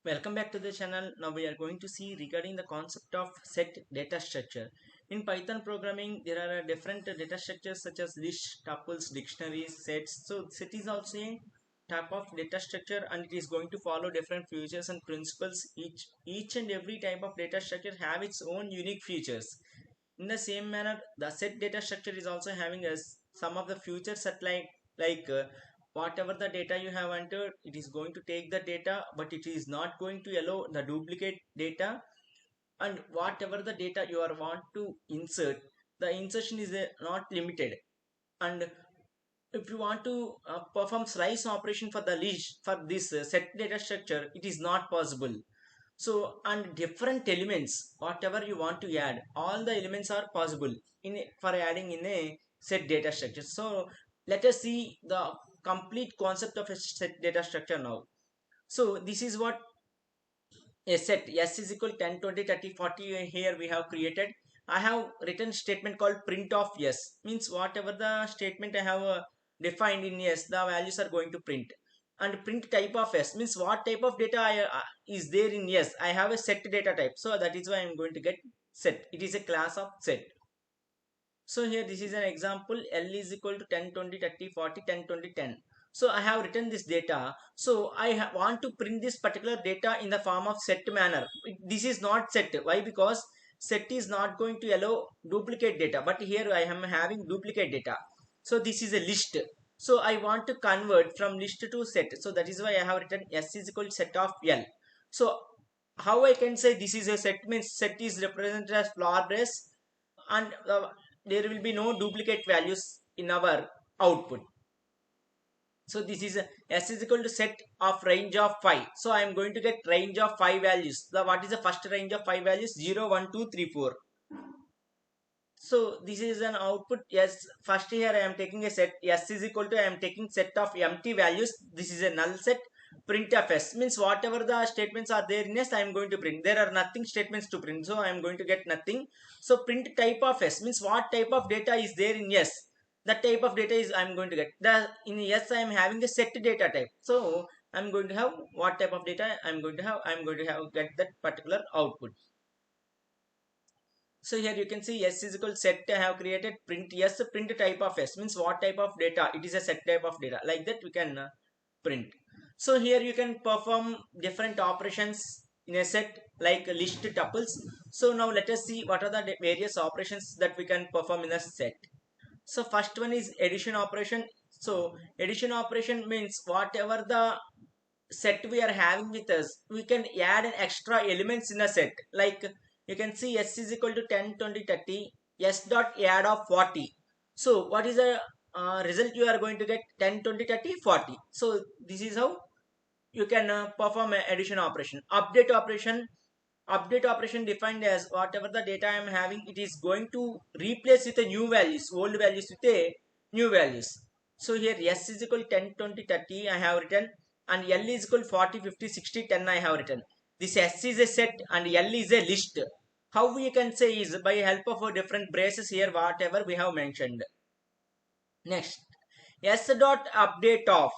Welcome back to the channel. Now we are going to see regarding the concept of set data structure. In Python programming, there are different data structures such as list, tuples, dictionaries, sets. So set is also a type of data structure and it is going to follow different features and principles. Each and every type of data structure have its own unique features. In the same manner, the set data structure is also having some of the features that like whatever the data you have entered, it is going to take the data, but it is not going to allow the duplicate data. And whatever the data you are want to insert, the insertion is not limited. And if you want to perform slice operation for the list for this set data structure, it is not possible. So and different elements whatever you want to add, all the elements are possible for adding in a set data structure. So let us see the complete concept of a set data structure now. So this is what a set s is equal 10 20 30 40 here we have created. I have written statement called print of s, means whatever the statement I have defined in s, the values are going to print. And print type of s means what type of data is there in s. I have a set data type, so that is why I'm going to get set. It is a class of set. So here this is an example. L is equal to 10 20 30 40 10 20 10. So I have written this data. So I want to print this particular data in the form of set manner. This is not set. Why? Because set is not going to allow duplicate data. But here I am having duplicate data. So this is a list. So I want to convert from list to set. So that is why I have written S is equal to set of L. So how I can say this is a set, means set is represented as floor brace, and there will be no duplicate values in our output. So this is a s is equal to set of range of 5. So I am going to get range of 5 values. The what is the first range of 5 values? 0 1 2 3 4. So this is an output. Yes, first here I am taking a set. S is equal to I am taking set of empty values. This is a null set. Print of s means whatever the statements are there in s, I am going to print. There are nothing statements to print, so I am going to get nothing. So print type of s means what type of data is there in s. That type of data is I am going to get. The in s I am having a set data type. So I am going to have what type of data I am going to have. I am going to have get that particular output. So here you can see s is equal to set. I have created print s. Print type of s means what type of data. It is a set type of data. Like that we can print. So here you can perform different operations in a set like list tuples. So now let us see what are the various operations that we can perform in a set. So first one is addition operation. So addition operation means whatever the set we are having with us, we can add an extra elements in a set. Like you can see s is equal to 10 20 30, s dot add of 40. So what is the result you are going to get? 10 20 30 40. So this is how you can perform an addition operation. Update operation defined as whatever the data I am having, it is going to replace with the new values, old values with a new values. So here s is equal to 10 20 30 I have written, and l is equal to 40 50 60 10 I have written. This s is a set and l is a list. How we can say is by help of different braces here whatever we have mentioned. Next, s dot update of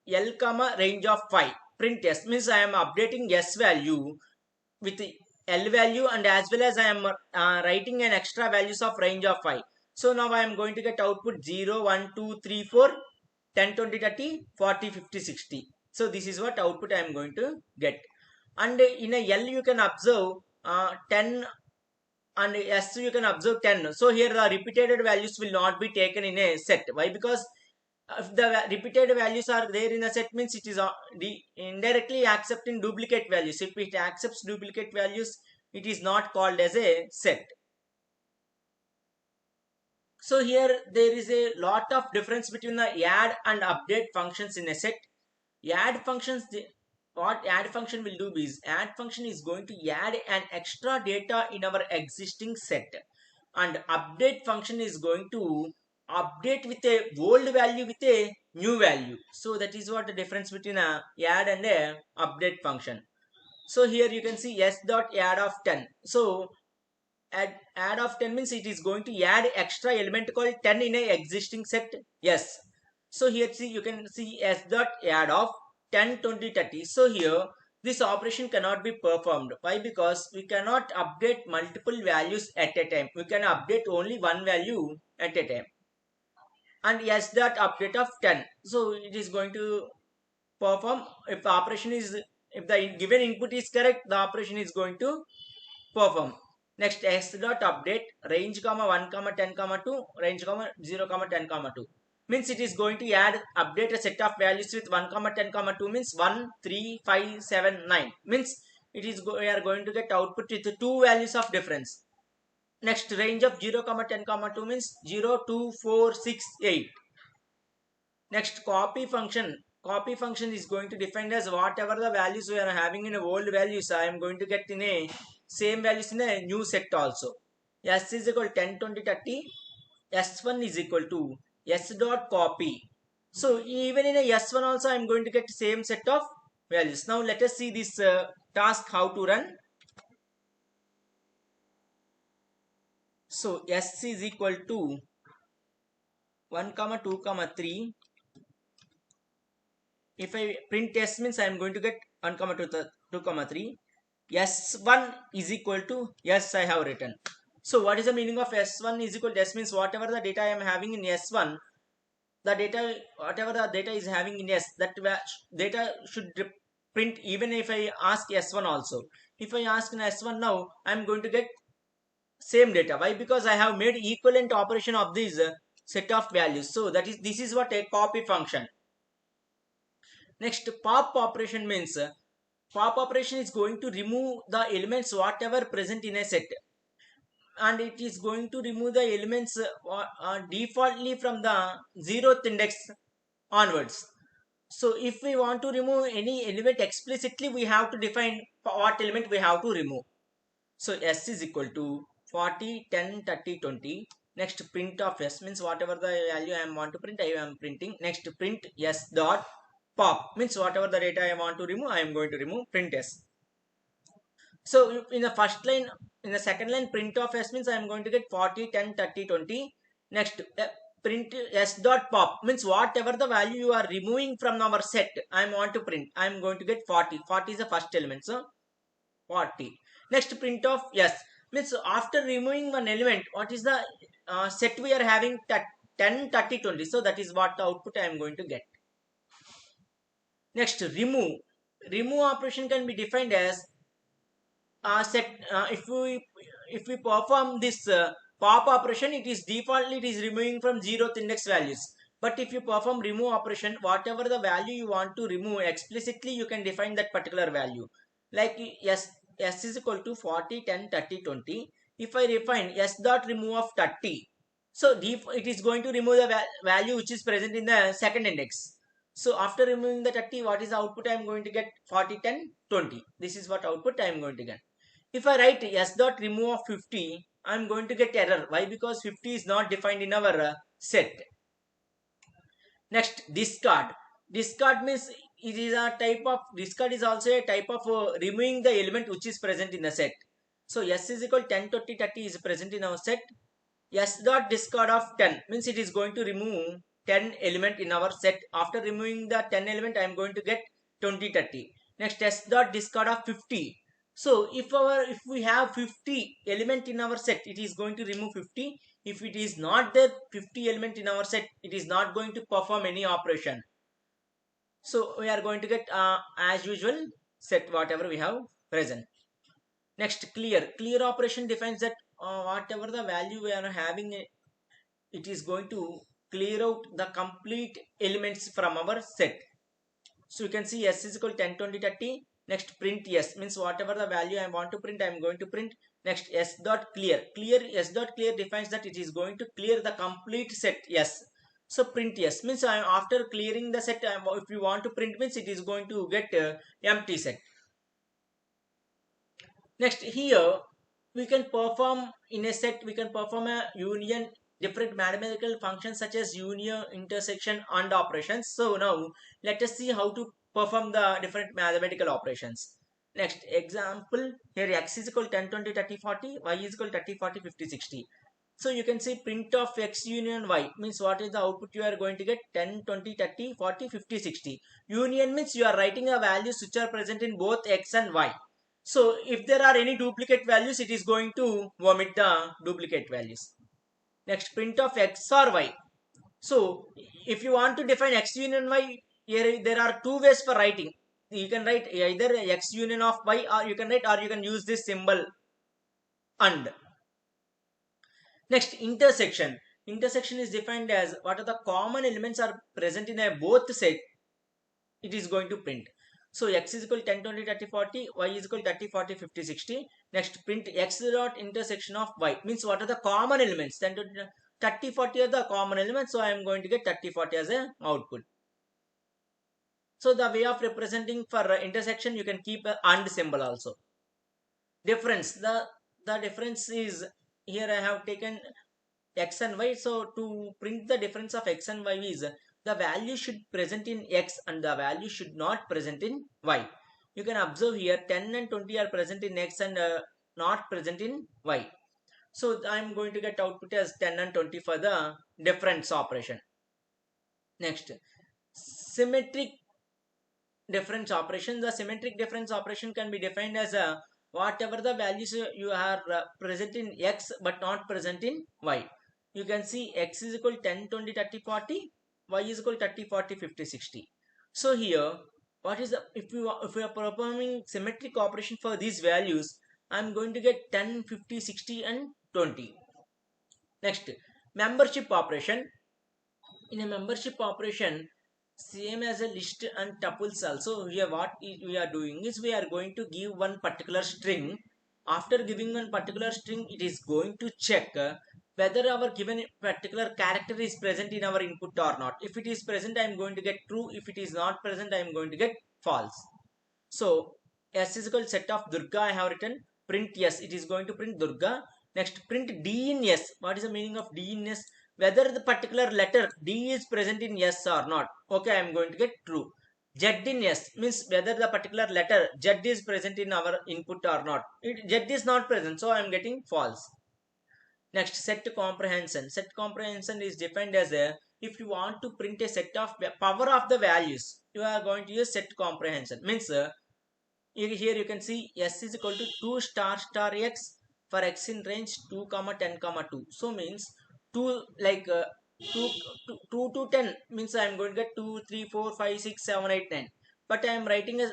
L comma range of 5. Print s means I am updating s value with L value, and as well as I am writing an extra values of range of 5. So now I am going to get output 0 1 2 3 4 10 20 30 40 50 60. So this is what output I am going to get. And in a L you can observe 10, and S you can observe 10. So here the repeated values will not be taken in a set. Why? Because if the repeated values are there in a set, means it is indirectly accepting duplicate values. If it accepts duplicate values, it is not called as a set. So here there is a lot of difference between the add and update functions in a set. Add functions, what add function will do is add function is going to add an extra data in our existing set, and update function is going to update with a old value with a new value. So that is what the difference between a add and a update function. So here you can see s dot add of 10. So add of 10 means it is going to add extra element called 10 in a existing set. Yes. So here see you can see s dot add of 10 20 30. So here this operation cannot be performed. Why? Because we cannot update multiple values at a time. We can update only one value at a time. And yes, that update of 10. So it is going to perform if the operation is, if the given input is correct, the operation is going to perform. Next, s dot update range comma 1 comma 10 comma 2 range comma 0 comma 10 comma 2 means it is going to add update a set of values with 1 comma 10 comma 2 means 1 3 5 7 9 means it is we are going to get output with two values of difference. Next, range of 0 comma 10 comma 2 means 0 2 4 6 8. Next, copy function is going to define as whatever the values we are having in a old values, I am going to get in a same values in a new set also. S is equal 10 20 30, s1 is equal to s dot copy. So even in a s1 also I am going to get same set of values. Now let us see this task how to run. So s is equal to 1 comma 2 comma 3. If I print s means I am going to get 1 comma 2 comma 3. S1 is equal to yes, I have written. So what is the meaning of S1 is equal to S means whatever the data I am having in S1, the data, whatever the data is having in S, that data should print even if I ask S1 also. If I ask in S1 now, I am going to get same data. Why? Because I have made equivalent operation of this set of values. So that is, this is what a copy function. Next, pop operation means pop operation is going to remove the elements whatever present in a set, and it is going to remove the elements defaultly from the 0th index onwards. So if we want to remove any element explicitly, we have to define what element we have to remove. So s is equal to 40 10 30 20. Next, print of s means whatever the value I want to print, I am printing. Next, print s dot pop means whatever the data I want to remove, I am going to remove, print s. So in the first line, in the second line, print of s means I am going to get 40 10 30 20. Next, print s dot pop means whatever the value you are removing from our set, I want to print, I am going to get 40. 40 is the first element, so 40. Next, print of s means after removing one element, what is the set we are having, 10 30 20. So that is what the output I am going to get. Next, remove operation can be defined as if we perform this pop operation, it is defaultly it is removing from 0th index values. But if you perform remove operation, whatever the value you want to remove explicitly, you can define that particular value. Like s is equal to 40 10 30 20. If I refine s dot remove of 30, so it is going to remove the value which is present in the second index. So after removing the 30, what is the output I am going to get? 40 10 20. This is what output I am going to get. If I write s dot remove of 50, I am going to get error. Why? Because 50 is not defined in our set. Next, discard. Discard means it is a type of, discard is also a type of removing the element which is present in the set. So s is equal 10 20 30 is present in our set. S dot discard of 10 means it is going to remove 10 element in our set. After removing the 10 element, I am going to get 20 30. Next, s dot discard of 50. So if we have 50 element in our set, it is going to remove 50. If it is not there 50 element in our set, it is not going to perform any operation. So we are going to get as usual set whatever we have present. Next, clear operation defines that whatever the value we are having, it is going to clear out the complete elements from our set. So you can see s is equal to 10 20 30. Next, print s means whatever the value I want to print, I am going to print. Next, s dot clear. S dot clear defines that it is going to clear the complete set s. So print s means after clearing the set, if you want to print means it is going to get empty set. Next, here we can perform in a set, we can perform a union, different mathematical functions such as union, intersection, and operations. So now let us see how to perform the different mathematical operations. Next example, here x is equal 10 20 30 40, y is equal 30 40 50 60. So you can see print of x union y means what is the output you are going to get 10, 20, 30, 40, 50, 60. Union means you are writing a values which are present in both x and y. So if there are any duplicate values, it is going to omit the duplicate values. Next, print of x or y. So if you want to define x union y, here there are two ways for writing. You can write either x union of y, or you can write, or you can use this symbol and. Next, intersection. Intersection is defined as what are the common elements are present in a both set. It is going to print. So x is equal to 10, 20, 30, 40, y is equal to 30, 40, 50, 60. Next, print x dot intersection of y means what are the common elements. 10, 20, 30, 40 are the common elements. So I am going to get 30, 40 as an output. So the way of representing for intersection, you can keep a and symbol also. Difference. The difference is here I have taken x and y. So to print the difference of x and y is the value should present in x and the value should not present in y. You can observe here 10 and 20 are present in x and not present in y. So I am going to get output as 10 and 20 for the difference operation. Next, symmetric difference operation. The symmetric difference operation can be defined as a whatever the values you are present in x but not present in y. You can see x is equal to 10, 20, 30, 40, y is equal to 30, 40, 50, 60. So here, what is the, if we are performing symmetric operation for these values, I am going to get 10, 50, 60 and 20. Next, membership operation. In a membership operation, same as a list and tuples also, here what we are doing is we are going to give one particular string. After giving one particular string, it is going to check whether our given particular character is present in our input or not. If it is present, I am going to get true. If it is not present, I am going to get false. So s is equal to set of Durga I have written. Print yes, it is going to print Durga. Next, print D in S. What is the meaning of D in S? Whether the particular letter D is present in S or not. Okay, I am going to get true. Z in S means whether the particular letter Z is present in our input or not. Z is not present, so I am getting false. Next, set comprehension. Set comprehension is defined as a, if you want to print a set of power of the values, you are going to use set comprehension. Means here you can see s is equal to 2 star star x for x in range 2 comma 10 comma 2. So means 2 like 2, 2 to 10 means I am going to get 2, 3, 4, 5, 6, 7, 8, 9. But I am writing a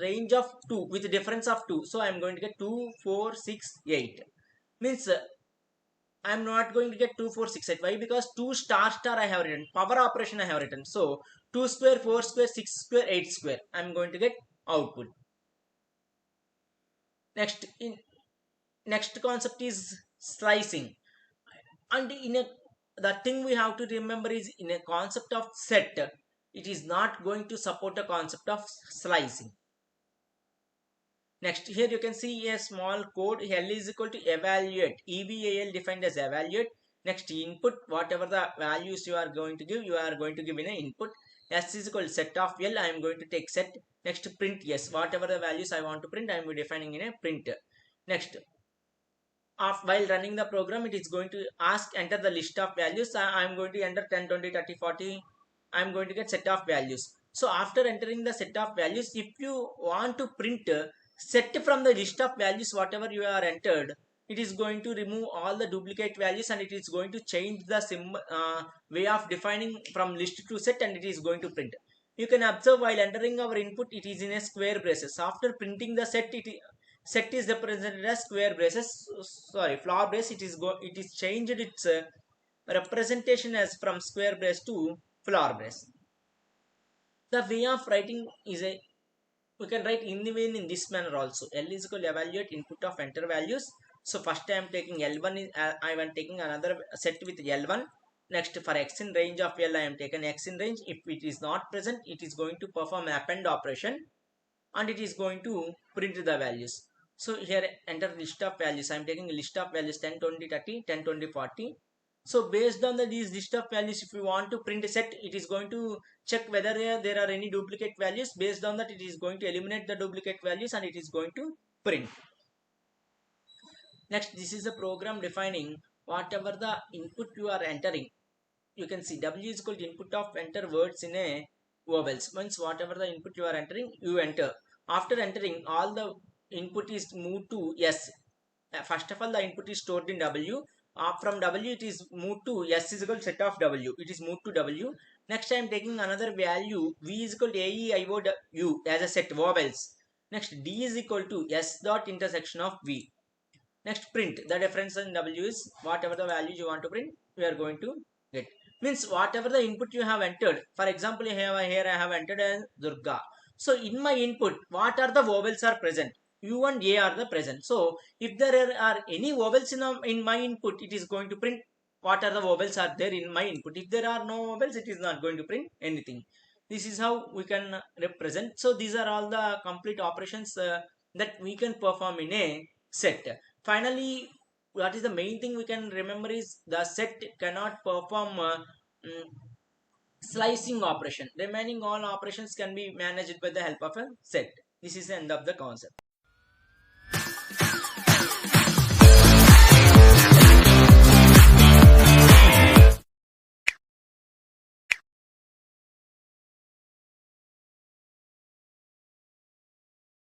range of 2 with difference of 2. So I am going to get 2, 4, 6, 8. Means I am not going to get 2, 4, 6, 8. Why? Because 2 star star I have written. Power operation I have written. So 2 square, 4 square, 6 square, 8 square. I am going to get output. Next concept is slicing. And the thing we have to remember is in a concept of set, it is not going to support a concept of slicing. Next, here you can see a small code. L is equal to evaluate. EVAL defined as evaluate. Next, input, whatever the values you are going to give, you are going to give in an input. S is equal to set of L. I am going to take set. Next, print yes. Whatever the values I want to print, I am defining in a print. Next, while running the program, it is going to ask enter the list of values. I am going to enter 10, 20, 30, 40. I am going to get set of values. So after entering the set of values, if you want to print set from the list of values whatever you are entered, it is going to remove all the duplicate values and it is going to change the way of defining from list to set, and it is going to print. You can observe while entering our input, it is in a square braces. After printing the set, set is represented as square braces. Sorry, floor brace. It is changed its representation as from square brace to floor brace. The way of writing is a, we can write even in this manner also. L is equal to evaluate input of enter values. So first I am taking L1, I am taking another set with L1. Next, for x in range of L, I am taken x in range. If it is not present, it is going to perform append operation and it is going to print the values. So here enter list of values. I am taking a list of values 10, 20, 30, 10, 20, 40. So based on these list of values, if you want to print a set, it is going to check whether there are any duplicate values. Based on that, it is going to eliminate the duplicate values and it is going to print. Next, this is a program defining whatever the input you are entering, you can see W is equal to input of enter words in a vowels. Means whatever the input you are entering, you enter. After entering, all the input is moved to S. First of all, the input is stored in W. From W, it is moved to S is equal to set of W. It is moved to W. Next, I am taking another value. V is equal to A, E, I, O, U as a set vowels. Next, D is equal to S dot intersection of V. Next, print. The difference in W is whatever the values you want to print, we are going to get. Means whatever the input you have entered. For example, here I have entered as Durga. So in my input, what are the vowels are present? U and A are the present. So if there are any vowels in my input, it is going to print what are the vowels are there in my input. If there are no vowels, it is not going to print anything. This is how we can represent. So these are all the complete operations that we can perform in a set. Finally, what is the main thing we can remember is the set cannot perform mm, slicing operation. Remaining all operations can be managed by the help of a set. This is the end of the concept.